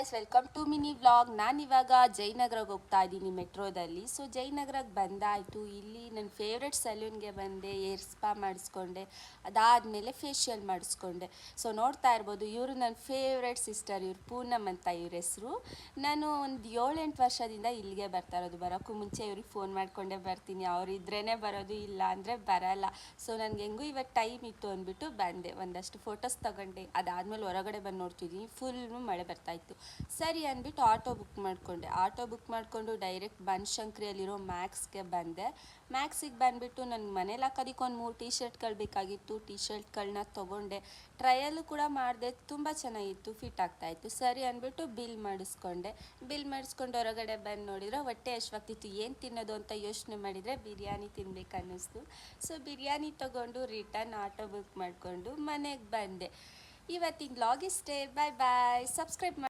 Guys, welcome to mini vlog. ನಾನಿವಾಗ ಜಯನಗರಕ್ಕೆ ಹೋಗ್ತಾ ಇದ್ದೀನಿ ಮೆಟ್ರೋದಲ್ಲಿ. ಸೊ ಜಯನಗರಕ್ಕೆ ಬಂದಾಯಿತು. ಇಲ್ಲಿ ನನ್ನ ಫೇವ್ರೆಟ್ ಸಲೂನ್ಗೆ ಬಂದೆ, ಏರ್ ಸ್ಪಾ ಮಾಡಿಸ್ಕೊಂಡೆ, ಅದಾದಮೇಲೆ ಫೇಶಿಯಲ್ ಮಾಡಿಸ್ಕೊಂಡೆ. ಸೊ ನೋಡ್ತಾ ಇರ್ಬೋದು, ಇವರು ನನ್ನ ಫೇವ್ರೆಟ್ ಸಿಸ್ಟರ್, ಇವ್ರು ಪೂನಮ್ ಅಂತ ಇವ್ರ ಹೆಸರು. ನಾನು ಒಂದು 7-8 ವರ್ಷದಿಂದ ಇಲ್ಲಿಗೆ ಬರ್ತಾ ಇರೋದು. ಬರೋಕ್ಕೂ ಮುಂಚೆ ಇವ್ರಿಗೆ ಫೋನ್ ಮಾಡಿಕೊಂಡೇ ಬರ್ತೀನಿ, ಅವ್ರು ಇದ್ರೇ ಬರೋದು, ಇಲ್ಲ ಅಂದರೆ ಬರಲ್ಲ. ಸೊ ನನಗೆ ಹೆಂಗೂ ಇವತ್ತು ಟೈಮ್ ಇತ್ತು ಅಂದ್ಬಿಟ್ಟು ಬಂದೆ, ಒಂದಷ್ಟು ಫೋಟೋಸ್ ತಗೊಂಡೆ. ಅದಾದಮೇಲೆ ಹೊರಗಡೆ ಬಂದು ನೋಡ್ತಿದ್ದೀನಿ, ಫುಲ್ಲು ಮಳೆ ಬರ್ತಾಯಿತ್ತು. ಸರಿ ಅಂದ್ಬಿಟ್ಟು ಆಟೋ ಬುಕ್ ಮಾಡಿಕೊಂಡು ಡೈರೆಕ್ಟ್ ಬನಶಂಕರಿಯಲ್ಲಿರೋ ಮ್ಯಾಕ್ಸ್ಗೆ ಬಂದೆ. ಮ್ಯಾಕ್ಸಿಗೆ ಬಂದುಬಿಟ್ಟು ನನಗೆ ಮನೇಲಿ ಹಾಕೋದಕ್ಕೆ ಒಂದು 3 ಟೀ ಶರ್ಟ್ಗಳು ಬೇಕಾಗಿತ್ತು. ಟೀ ಶರ್ಟ್ಗಳನ್ನ ತೊಗೊಂಡೆ, ಟ್ರಯಲ್ಲು ಕೂಡ ಮಾಡಿದೆ, ತುಂಬ ಚೆನ್ನಾಗಿತ್ತು, ಫಿಟ್ ಆಗ್ತಾಯಿತ್ತು. ಸರಿ ಅಂದ್ಬಿಟ್ಟು ಬಿಲ್ ಮಾಡಿಸ್ಕೊಂಡು ಹೊರಗಡೆ ಬಂದು ನೋಡಿದ್ರೆ ಹೊಟ್ಟೆ ಹಶ್ವಾಗ್ತಿತ್ತು. ಏನು ತಿನ್ನೋದು ಅಂತ ಯೋಚನೆ ಮಾಡಿದರೆ ಬಿರಿಯಾನಿ ತಿನ್ಬೇಕು ಅನ್ನಿಸ್ತು. ಸೊ ಬಿರಿಯಾನಿ ತೊಗೊಂಡು ರಿಟರ್ನ್ ಆಟೋ ಬುಕ್ ಮಾಡಿಕೊಂಡು ಮನೆಗೆ ಬಂದೆ. ಇವತ್ತಿನ ವ್ಲಾಗ್ ಇಷ್ಟೇ. ಬಾಯ್ ಬಾಯ್. ಸಬ್ಸ್ಕ್ರೈಬ್ ಮಾಡಿ.